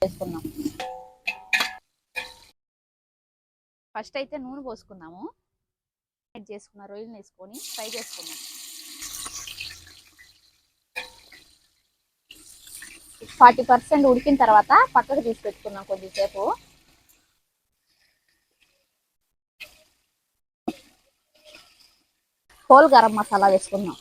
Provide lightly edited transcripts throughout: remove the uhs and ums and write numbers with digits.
వేసుకున్నాం. ఫస్ట్ అయితే నూనె పోసుకున్నాము. చేసుకున్న రొయ్యలు వేసుకొని ఫ్రై చేసుకున్నాం. 40% ఉడికిన తర్వాత పక్కకు తీసి పెట్టుకున్నాం కొద్దిసేపు. హోల్ గరం మసాలా వేసుకున్నాం.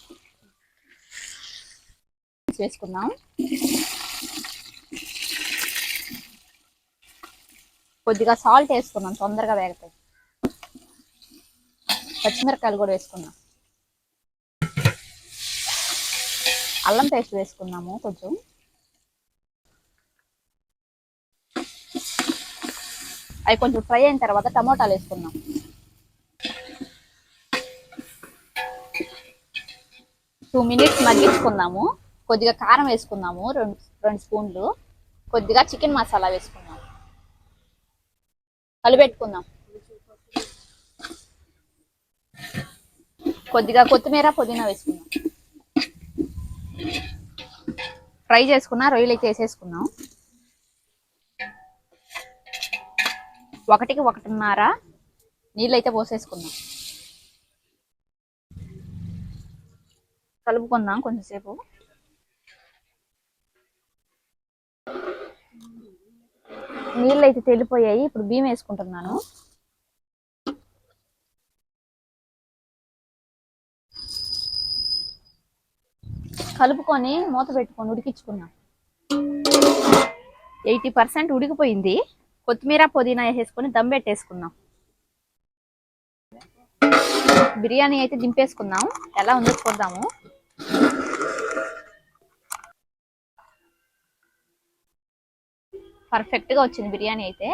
కొద్దిగా సాల్ట్ వేసుకున్నాం, తొందరగా వేగుతాయి. పచ్చిమిరకాయలు కూడా వేసుకున్నాం. అల్లం పేస్ట్ వేసుకున్నాము కొంచెం. అవి కొంచెం ఫ్రై అయిన తర్వాత టమోటాలు వేసుకున్నాం. టూ మినిట్స్ మగ్గించుకున్నాము. కొద్దిగా కారం వేసుకున్నాము, రెండు స్పూన్లు. కొద్దిగా చికెన్ మసాలా వేసుకున్నాం. కలిపెట్టుకుందాం. కొద్దిగా కొత్తిమీర, పుదీనా వేసుకున్నాం. ఫ్రై చేసుకున్న రొయ్యలు అయితే వేసేసుకున్నాం. 1కి 1.5 నీళ్ళు అయితే పోసేసుకున్నాం. కలుపుకుందాం కొంచెంసేపు. నీళ్ళు అయితే తెల్లిపోయాయి. ఇప్పుడు బియ్యం వేసుకుంటున్నాను. కలుపుకొని మూత పెట్టుకొని ఉడికించుకున్నాం. 80% ఉడికిపోయింది. కొత్తిమీర, పుదీనా వేసేసుకొని దమ్ పెట్టేసుకున్నాం. బిర్యానీ అయితే దింపేసుకుందాం. ఎలా ఉందో చూద్దాము. పర్ఫెక్ట్గా వచ్చింది బిర్యానీ అయితే.